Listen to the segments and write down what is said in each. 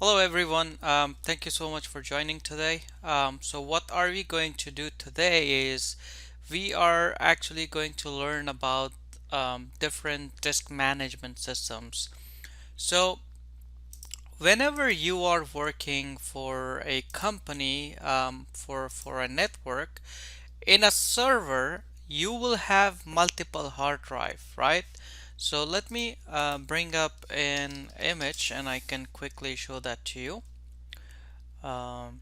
Hello everyone. Thank you so much for joining today. So what are we going to do today is we are actually going to learn about different disk management systems. So whenever you are working for a company, for a network, in a server, you will have multiple hard drive, right? So let me bring up an image and I can quickly show that to you. Um,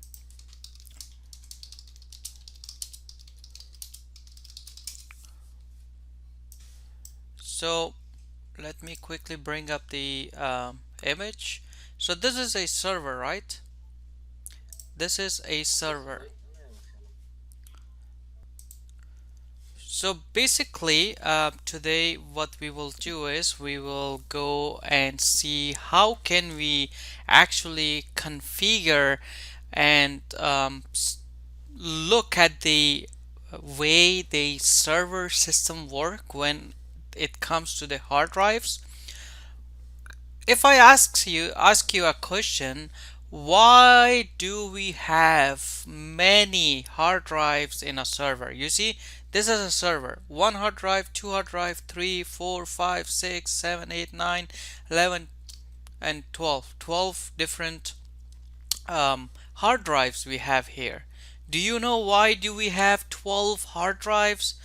so let me quickly bring up the image. So this is a server, right? This is a server. So basically, today what we will do is we will go and see how can we actually configure and look at the way the server system work when it comes to the hard drives. If I ask you a question, why do we have many hard drives in a server? You see, this is a server. One hard drive, two hard drive, 3, 4, 5, 6, 7, 8, 9, 11, and 12. 12 different hard drives we have here. Do you know why do we have 12 hard drives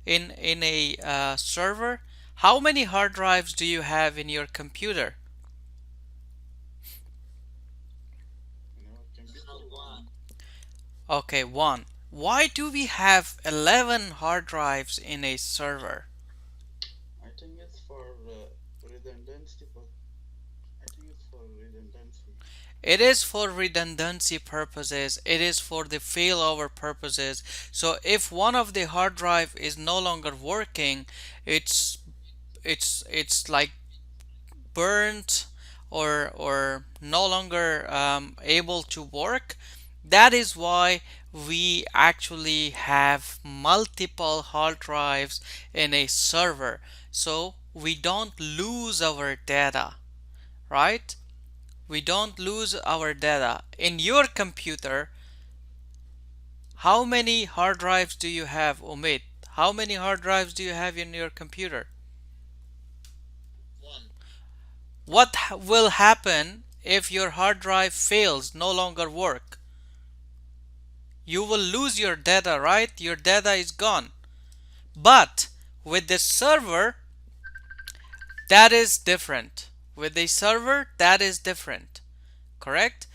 in a server? How many hard drives do you have in your computer? Okay, one. Why do we have 11 hard drives in a server? It is for redundancy purposes. It is for the failover purposes. So if one of the hard drive is no longer working, it's it's like burnt or no longer able to work. That is why we actually have multiple hard drives in a server, so we don't lose our data, right? We don't lose our data. In your computer, how many hard drives do you have, Omid? How many hard drives do you have in your computer? What will happen if your hard drive fails, no longer work? You will lose your data, right? Your data is gone. But with the server, that is different. With the server, that is different. Correct?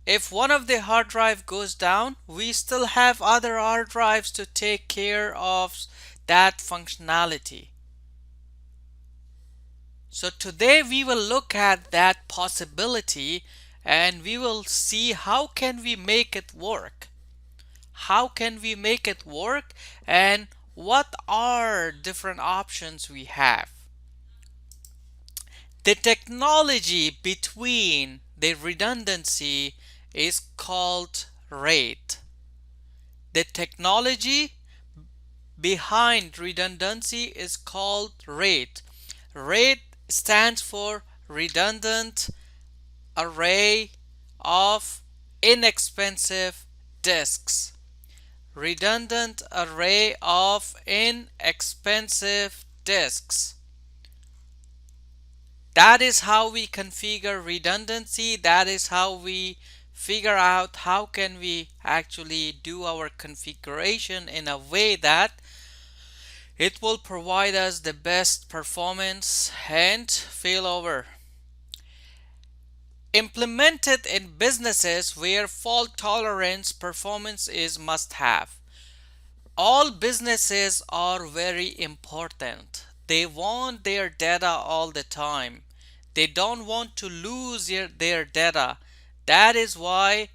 If one of the hard drive goes down, we still have other hard drives to take care of that functionality. So today we will look at that possibility and we will see how can we make it work. How can we make it work and what are different options we have. The technology between the redundancy is called RAID. The technology behind redundancy is called RAID. RAID stands for redundant array of inexpensive disks. Redundant array of inexpensive disks. That is how we configure redundancy. That is how we figure out how can we actually do our configuration in a way that it will provide us the best performance and failover. Implemented in businesses where fault tolerance performance is must have. All businesses are very important. They want their data all the time. They don't want to lose their data. That is why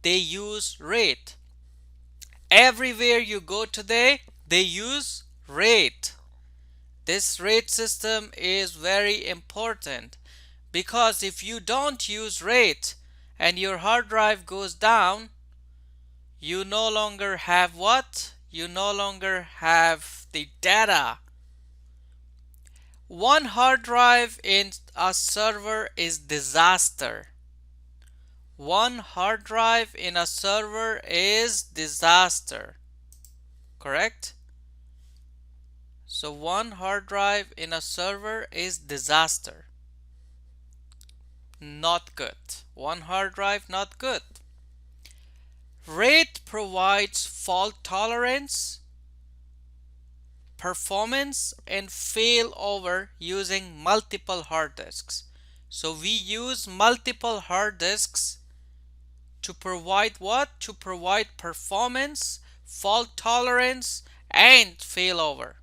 they use RAID. Everywhere you go today, they use RAID. This RAID system is very important because if you don't use RAID and your hard drive goes down, you no longer have what? You no longer have the data. One hard drive in a server is disaster. One hard drive in a server is disaster. Correct? So one hard drive in a server is disaster. Not good. One hard drive, not good. RAID provides fault tolerance, performance, and failover using multiple hard disks. So we use multiple hard disks to provide what? To provide performance, fault tolerance, and failover.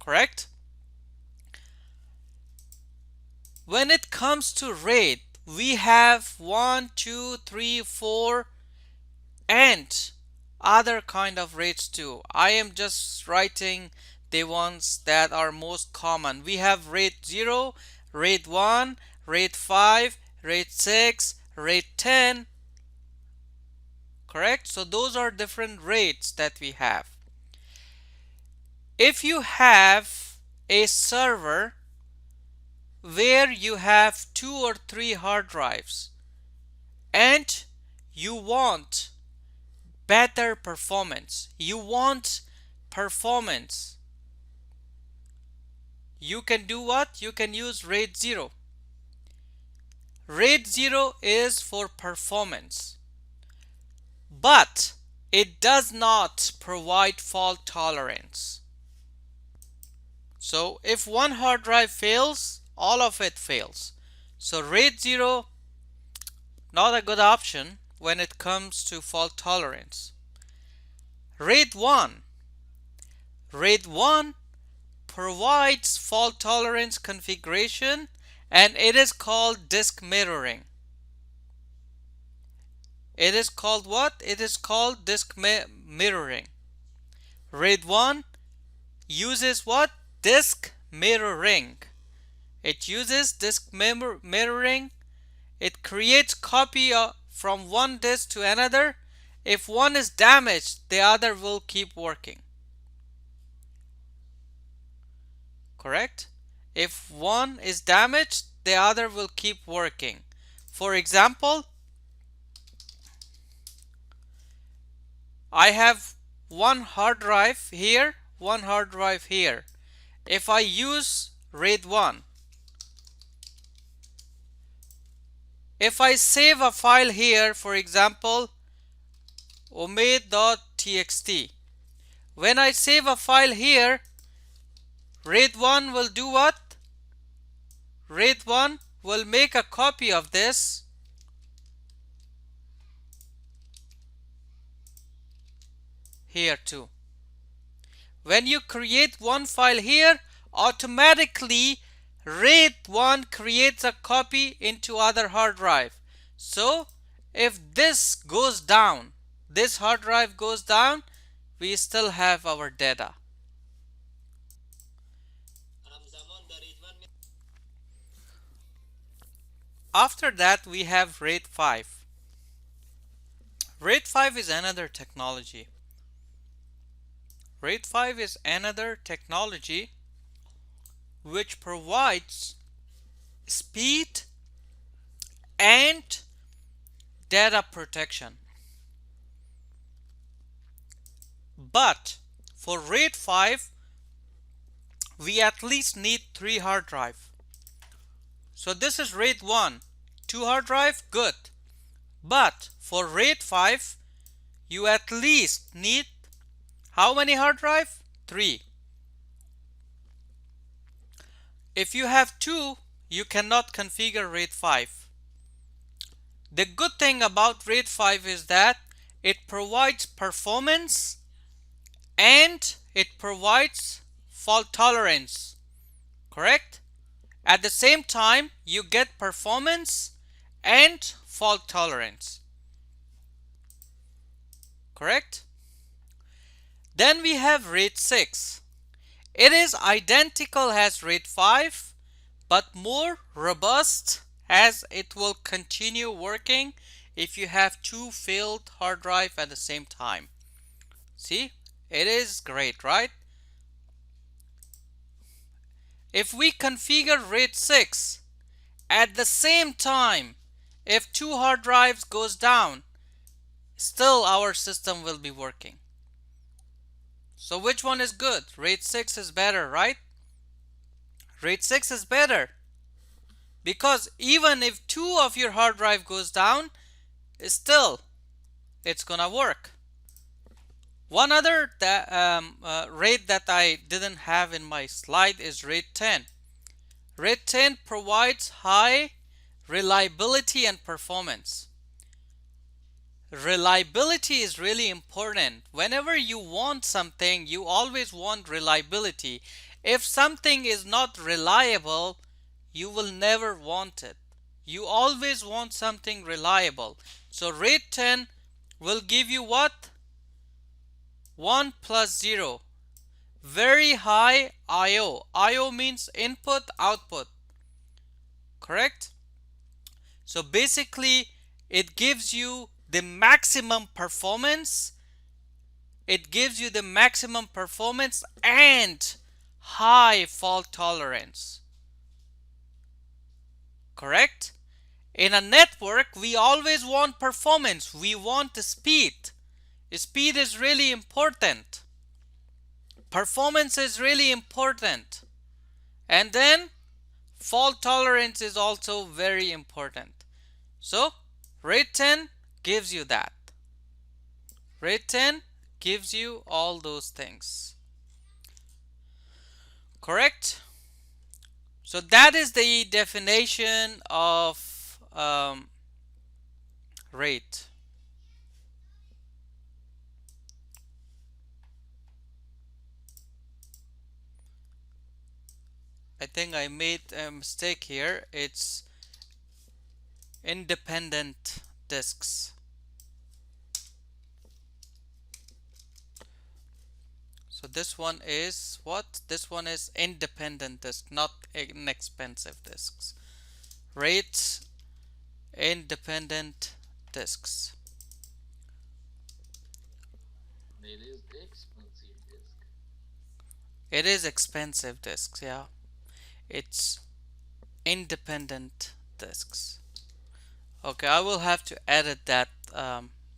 Correct? When it comes to RAID, we have 1, 2, 3, 4, and other kind of RAIDs too. I am just writing the ones that are most common. We have RAID 0, RAID 1, RAID 5, RAID 6, RAID 10. Correct? So those are different RAIDs that we have. If you have a server where you have 2 or 3 hard drives and you want better performance, you want performance, you can do what? You can use RAID 0. RAID 0 is for performance, but it does not provide fault tolerance. So if one hard drive fails, all of it fails. So RAID 0, not a good option when it comes to fault tolerance. RAID 1. RAID 1 provides fault tolerance configuration, and it is called disk mirroring. It is called what? It is called disk mirroring. RAID 1 uses what? Disk mirroring. It uses disk mirroring. It creates copy from one disk to another. If one is damaged, the other will keep working. Correct? If one is damaged, the other will keep working. For example, I have one hard drive here, one hard drive here. If I use RAID 1, if I save a file here, for example, omid.txt, when I save a file here, RAID 1 will do what? RAID 1 will make a copy of this here too. When you create one file here, automatically RAID 1 creates a copy into other hard drive. So if this goes down, this hard drive goes down, we still have our data. After that, we have RAID 5. RAID 5 is another technology. RAID 5 is another technology which provides speed and data protection. But for RAID 5, we at least need 3 hard drive. So this is RAID 1, 2 hard drive, good. But for RAID 5, you at least need how many hard drive? 3. If you have 2, you cannot configure RAID 5. The good thing about RAID 5 is that it provides performance and it provides fault tolerance. Correct? At the same time, you get performance and fault tolerance. Correct? Then we have RAID 6. It is identical as RAID 5, but more robust, as it will continue working if you have 2 failed hard drive at the same time. See, it is great, right? If we configure RAID 6 at the same time, If two hard drives goes down, still our system will be working. So which one is good? RAID 6 is better, right? RAID 6 is better because even if two of your hard drive goes down, still it's gonna work. One other RAID that I didn't have in my slide is RAID 10. RAID 10 provides high reliability and performance. Reliability is really important. Whenever you want something, you always want reliability. If something is not reliable, you will never want it. You always want something reliable. So RAID 10 will give you what? 1 plus 0. Very high I/O. I/O means input output. Correct? So basically, it gives you the maximum performance. It gives you the maximum performance and high fault tolerance. Correct? In a network, we always want performance. We want the speed. Speed is really important. Performance is really important. And then fault tolerance is also very important. So RAID 10 gives you that. RAID 10 gives you all those things. Correct? So that is the definition of RAID. I think I made a mistake here. It's independent disks. So this one is what? This one is independent disk, not inexpensive disks. RAID independent disks. It is expensive disk. It is expensive disks, yeah. It's independent disks. Okay, I will have to edit that,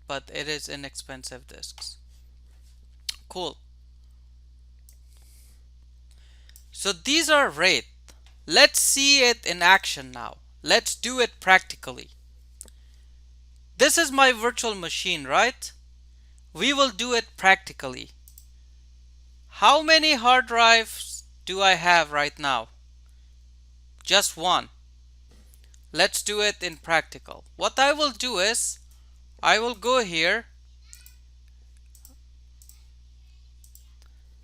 but it is inexpensive disks. Cool. So these are RAID. Let's see it in action now. Let's do it practically. This is my virtual machine, right? We will do it practically. How many hard drives do I have right now? Just one. Let's do it in practical. What I will do is, I will go here.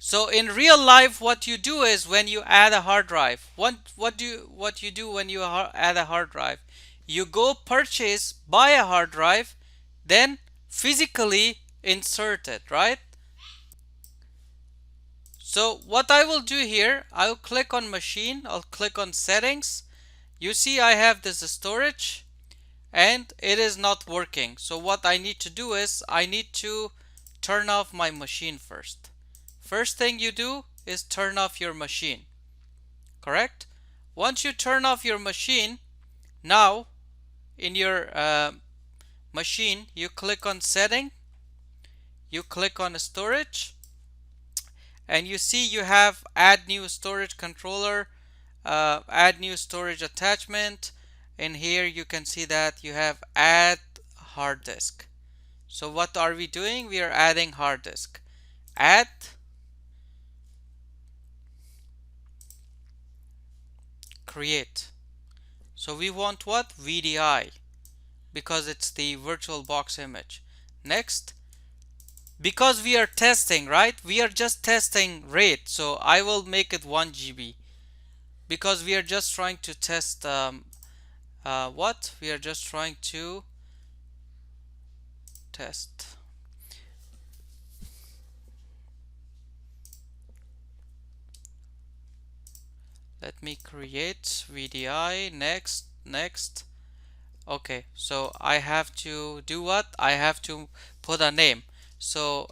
So in real life, what you do is when you add a hard drive, what you do when you add a hard drive, you go purchase, buy a hard drive, then physically insert it, right? So what I will do here, I'll click on machine, I'll click on settings. You see I have this storage and it is not working. So what I need to do is I need to turn off my machine first. First thing you do is turn off your machine. Correct? Once you turn off your machine, now in your machine, you click on setting, you click on storage, and you see you have add new storage controller, add new storage attachment. In here you can see that you have add hard disk. So what are we doing? We are adding hard disk. Add, create. So we want what? VDI, because it's the virtual box image. Next, because we are testing, right? We are just testing RAID, so I will make it 1 GB because we are just trying to test what? We are just trying to test. Let me create VDI. Next, next. Okay, so I have to do what? I have to put a name. So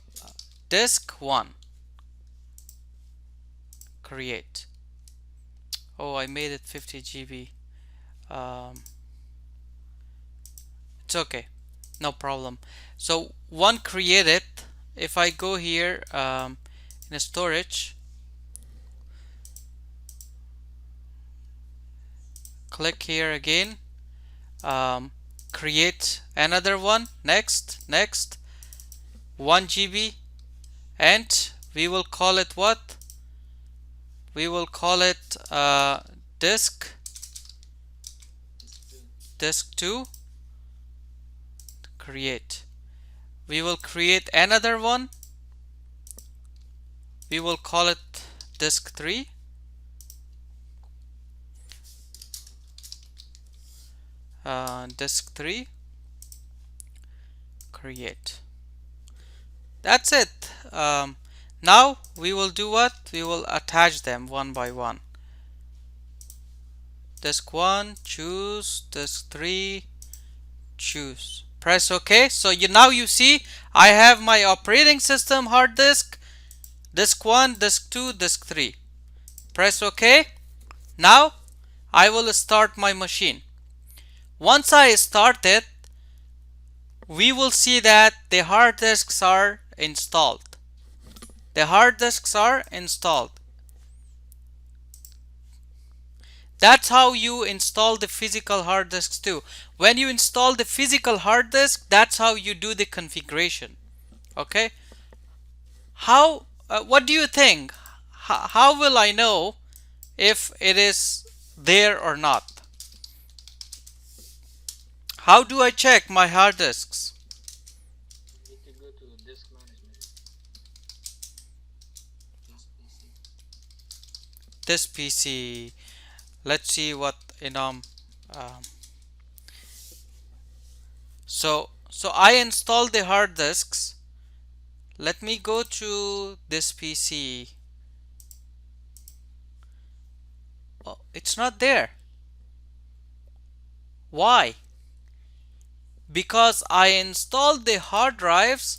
disk 1, create. Oh, I made it 50 GB. Um, It's okay, no problem. So one created, if I go here in a storage, click here again, um, create another one, next, next, 1 GB, and we will call it what? We will call it disk Disk 2. disk 2. Create. We will create another one. We will call it disk 3. Disk 3. Create. That's it. Now we will do what? We will attach them one by one. Disk 1, choose. Disk 3, choose. Press OK. So now you see I have my operating system hard disk 1, disk 2, disk 3. Press OK. Now I will start my machine. Once I start it, we will see that the hard disks are installed. The hard disks are installed. That's how you install the physical hard disks too. When you install the physical hard disk, that's how you do the configuration. Okay? How? What do you think? How will I know if it is there or not? How do I check my hard disks? You need to go to disk management. This PC. Let's see what um, so I installed the hard disks. Let me go to this PC. Oh, it's not there. Why? Because I installed the hard drives,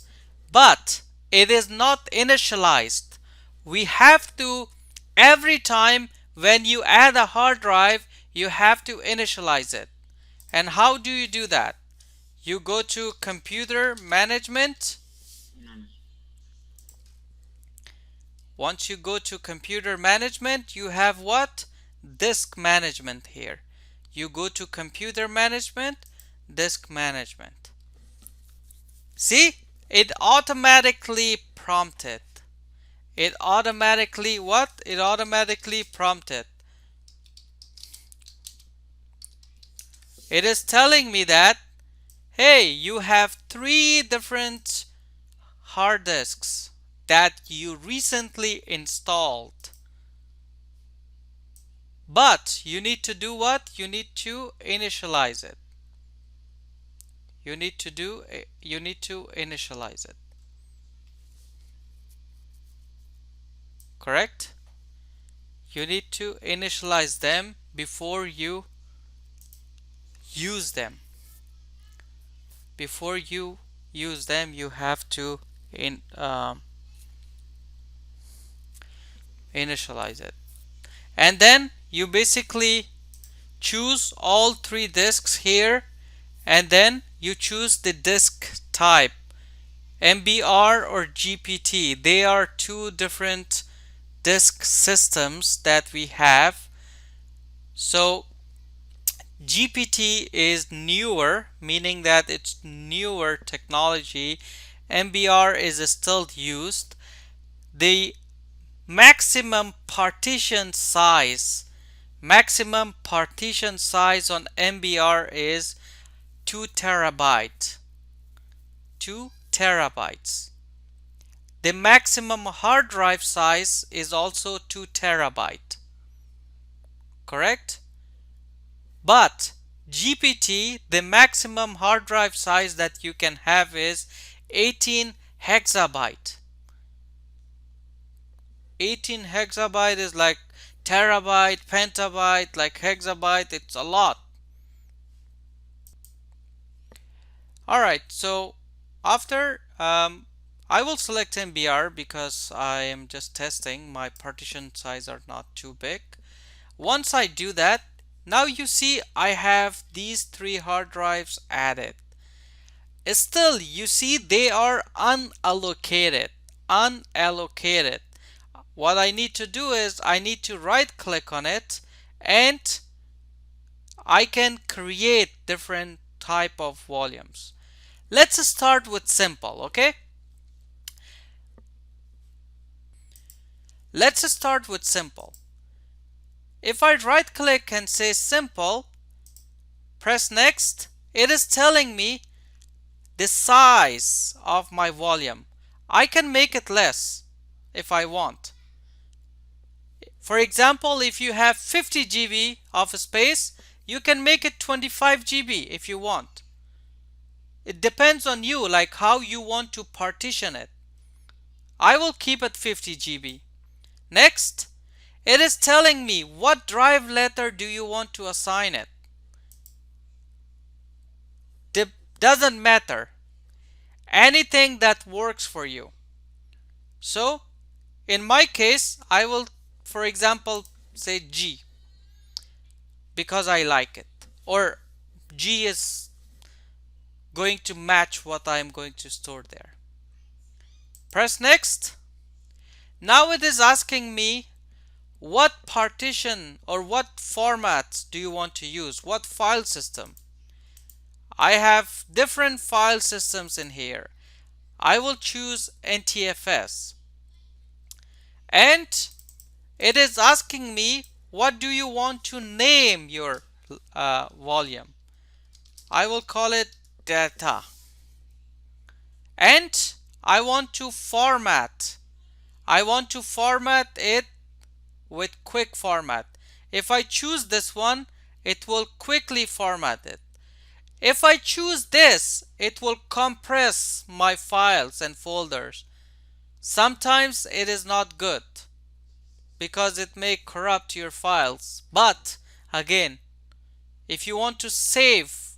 but it is not initialized. We have to, every time when you add a hard drive, you have to initialize it. And how do you do that? You go to computer management. Manage. Once you go to computer management, you have what? Disk management here. You go to computer management, disk management. See? It automatically prompted. It automatically what? It automatically prompted. It is telling me that, hey, you have 3 different hard disks that you recently installed. But you need to do what? You need to initialize it. You need to initialize it. Correct? You need to initialize them before you use them. Before you use them, you have to initialize it. And then you basically choose all 3 disks here, and then you choose the disk type, MBR or GPT. They are 2 different disk systems that we have. So GPT is newer, meaning that it's newer technology. MBR is still used. The maximum partition size on MBR is 2 terabyte. 2 terabytes. The maximum hard drive size is also 2 terabyte. Correct? But GPT, the maximum hard drive size that you can have is 18 hexabyte. 18 hexabyte is like terabyte, petabyte, like hexabyte, it's a lot. Alright, so after I will select MBR because I am just testing. My partition size are not too big. Once I do that, now you see I have these 3 hard drives added. Still, you see, they are unallocated. Unallocated. What I need to do is I need to right click on it, and I can create different type of volumes. Let's start with simple, okay? Let's start with simple. If I right click and say simple, press next, it is telling me the size of my volume. I can make it less if I want. For example, if you have 50 GB of space, you can make it 25 GB if you want. It depends on you, like how you want to partition it. I will keep it 50 GB. Next, it is telling me what drive letter do you want to assign it. Doesn't matter. Anything that works for you. So, in my case, I will, for example, say G because I like it. Or G is going to match what I'm going to store there. Press next. Now it is asking me what partition or what format do you want to use? What file system? I have different file systems in here. I will choose NTFS. And it is asking me what do you want to name your volume. I will call it data. And I want to format. I want to format it with quick format. If I choose this one, it will quickly format it. If I choose this, it will compress my files and folders. Sometimes it is not good because it may corrupt your files. But again, if you want to save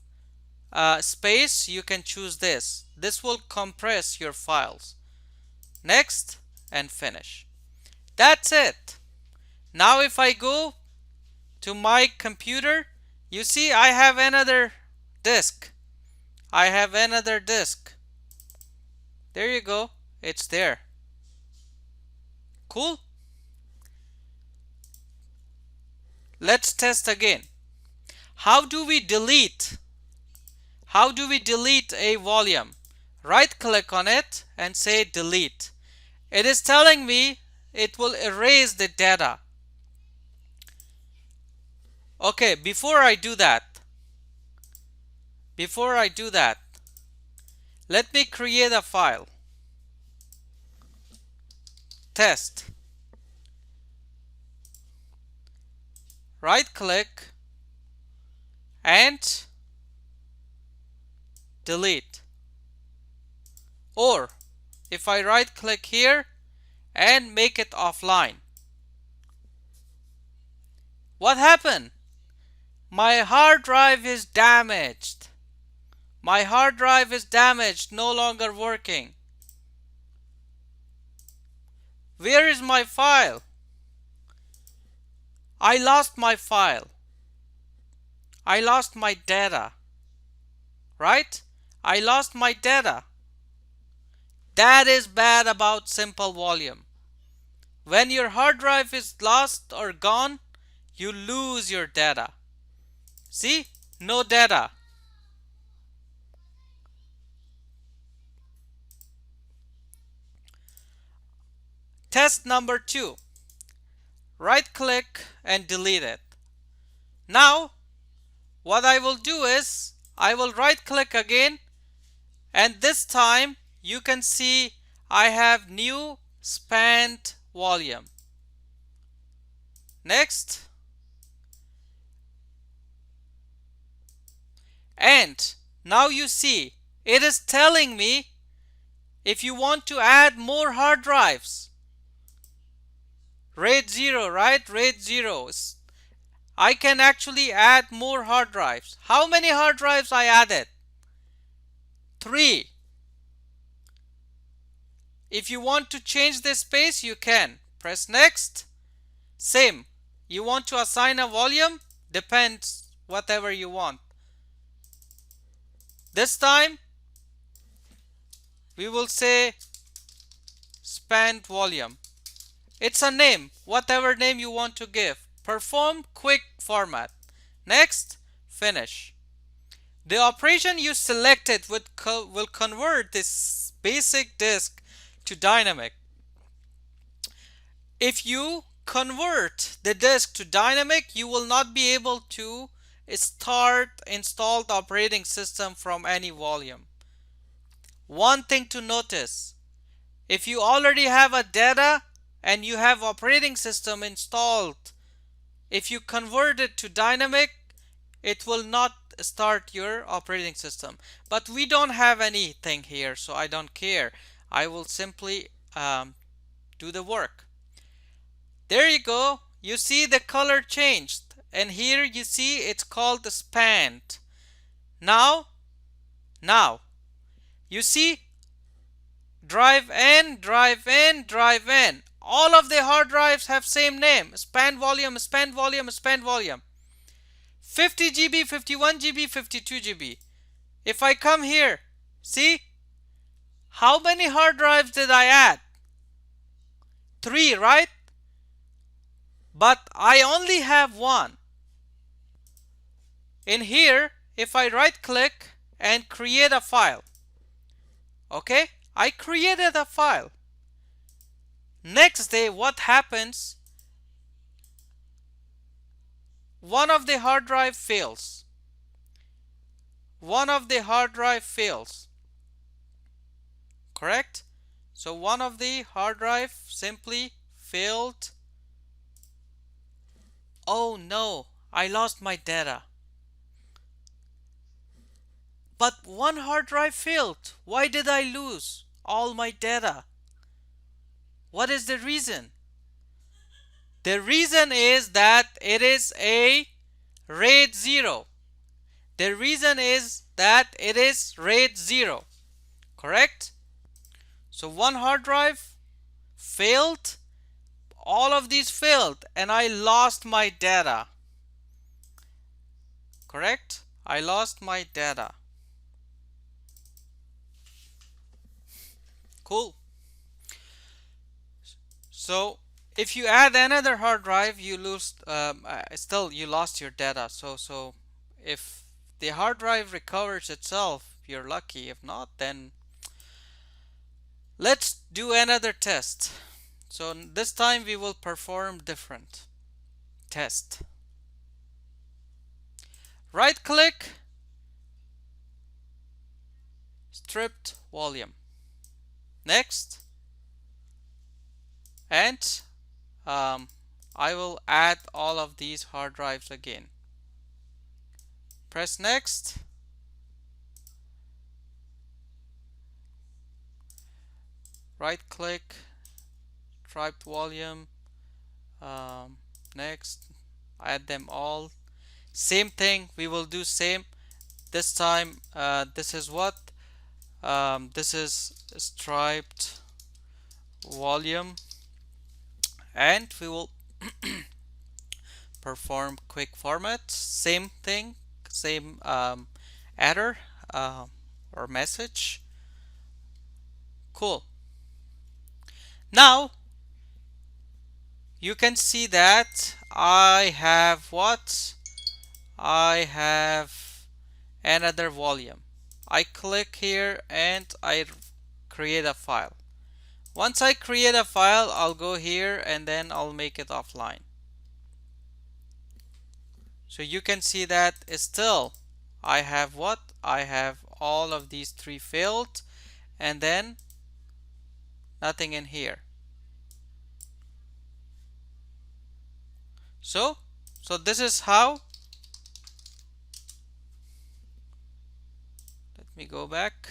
space, you can choose this. This will compress your files. Next and finish. That's it. Now if I go to my computer, you see I have another disk. I have another disk. There you go. It's there. Cool. Let's test again. How do we delete? How do we delete a volume? Right click on it and say delete. It is telling me it will erase the data. Okay, before I do that, let me create a file. Test. Right click and delete. Or if I right click here and make it offline, what happened? My hard drive is damaged. My hard drive is damaged, no longer working. Where is my file? I lost my file. I lost my data. Right? I lost my data. That is bad about simple volume. When your hard drive is lost or gone, you lose your data. See? No data. Test number 2. Right click and delete it. Now, what I will do is, I will right click again, and this time you can see I have new spanned volume. Next. And now you see it is telling me if you want to add more hard drives. RAID 0, right? RAID 0. I can actually add more hard drives. How many hard drives I added? 3. If you want to change the space, you can. Press next. Same. You want to assign a volume? Depends, whatever you want. This time, We will say span volume. It's a name, whatever name you want to give. Perform quick format. Next, finish. The operation you selected will convert this basic disk to dynamic. If you convert the disk to dynamic, you will not be able to start installed operating system from any volume. One thing to notice, if you already have a data and you have operating system installed, if you convert it to dynamic, it will not start your operating system. But we don't have anything here, so I don't care. I will simply do the work. There you go. You see the color changed, and here you see it's called spanned. Now, now you see drive in, drive in, drive in. All of the hard drives have same name: span volume, span volume, span volume. 50 GB, 51 GB, 52 GB. If I come here, see how many hard drives did I add? 3, right? But I only have one. In here, if I right click and create a file, okay, I created a file. Next day, what happens? One of the hard drive fails. One of the hard drive fails. Correct? So one of the hard drive simply failed. Oh no, I lost my data. But one hard drive failed. Why did I lose all my data? What is the reason? The reason is that it is a RAID 0. The reason is that it is RAID 0. Correct? So one hard drive failed. All of these failed and I lost my data. Correct? I lost my data. Cool. So if you add another hard drive, you lose. Still, you lost your data. So if the hard drive recovers itself, you're lucky. If not, then let's do another test. So this time we will perform different test. Right click, stripped volume. Next, and I will add all of these hard drives again. Press next. Right click, stripped volume. Next, add them all. Same thing, we will do same. This time, this is what? This is stripped volume, and we will perform quick format. Same thing, same error or message. Cool. Now you can see that I have what? I have another volume. I click here and I create a file. Once I create a file, I'll go here and then I'll make it offline. So you can see that still I have what? I have all of these 3 failed and then nothing in here. So this is how. Let me go back.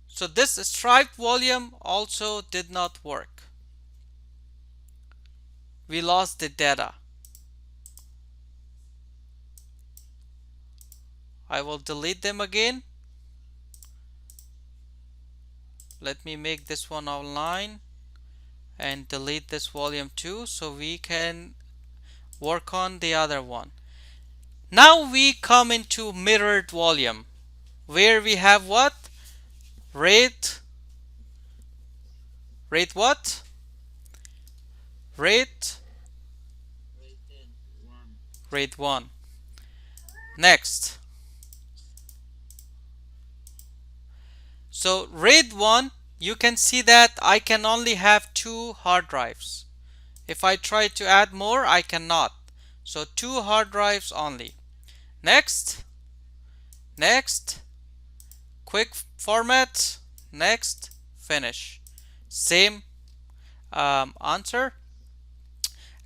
So this stripped volume also did not work. We lost the data. I will delete them again. Let me make this one online and delete this volume too, so we can work on the other one. Now we come into mirrored volume, where we have what? RAID, RAID what? RAID, Rate 10. 1. RAID 1. Next. So RAID 1, you can see that I can only have 2 hard drives. If I try to add more, I cannot. So 2 hard drives only. Next, next, quick format, next, finish. Same answer.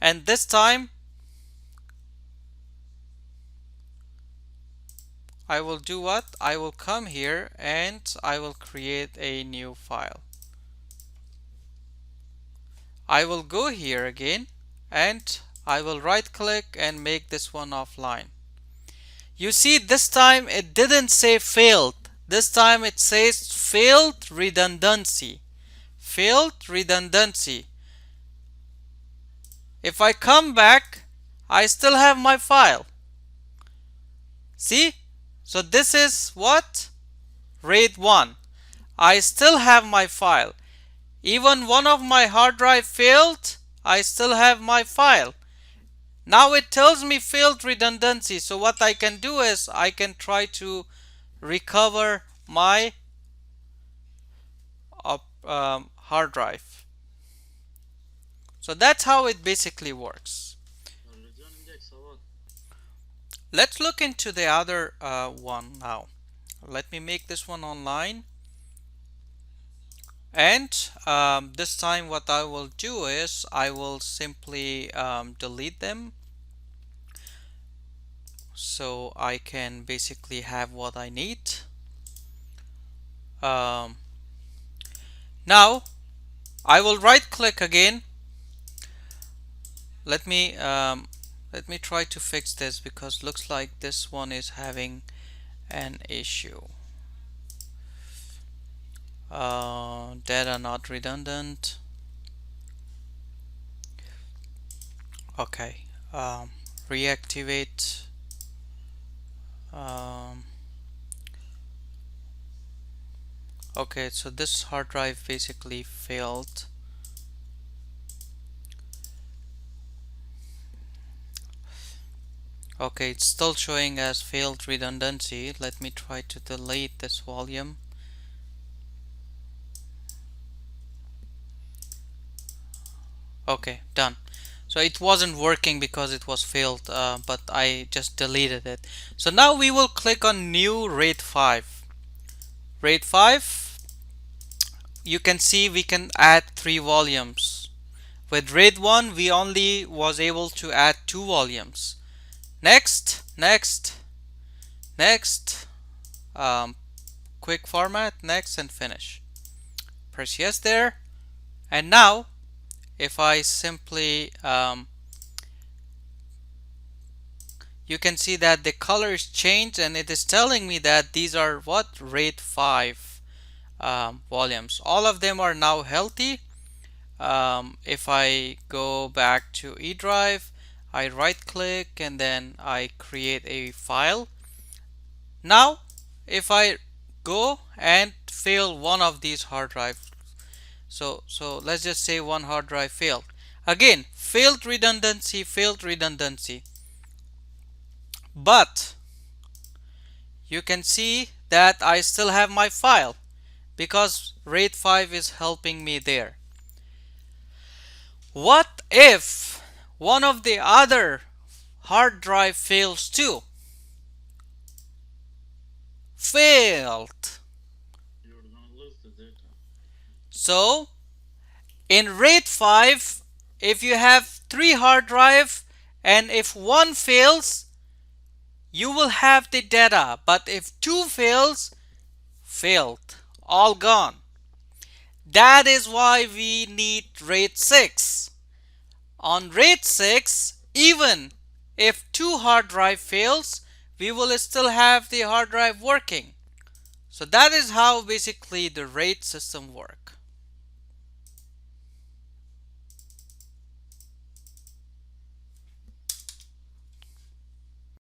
And this time I will do what? I will come here and I will create a new file. I will go here again and I will right click and make this one offline. You see, this time it didn't say failed. This time it says failed redundancy. Failed redundancy. If I come back, I still have my file. See? So this is what? RAID 1. I still have my file. Even one of my hard drive failed, I still have my file. Now it tells me failed redundancy. So what I can do is I can try to recover my hard drive. So that's how it basically works. Let's look into the other one now. Let me make this one online. And this time what I will do is I will simply delete them so I can basically have what I need. Um, Now I will right click again. Let me try to fix this because looks like this one is having an issue. Data not redundant. Okay. Reactivate. Um, okay, so this hard drive basically failed. Okay, it's still showing as failed redundancy. Let me try to delete this volume. Okay, done. So it wasn't working because it was failed, but I just deleted it. So now we will click on new RAID 5. RAID 5, you can see we can add 3 volumes. With RAID 1, we only was able to add 2 volumes. Next, next, next, quick format, next, and finish. Press yes there. And now, if I simply you can see that the color is changed and it is telling me that these are what? RAID 5 volumes. All of them are now healthy. If I go back to E drive, I right click and then I create a file. Now if I go and fail one of these hard drives, so let's just say one hard drive failed. Again, failed redundancy, failed redundancy. But you can see that I still have my file because RAID 5 is helping me there. What if one of the other hard drive fails too? Failed. You're gonna lose the data. So in RAID 5, if you have 3 hard drive and if one fails, you will have the data, but if 2 fails, failed, all gone. That is why we need RAID 6. On RAID 6, even if 2 hard drive fails, we will still have the hard drive working. So that is how basically the RAID system work.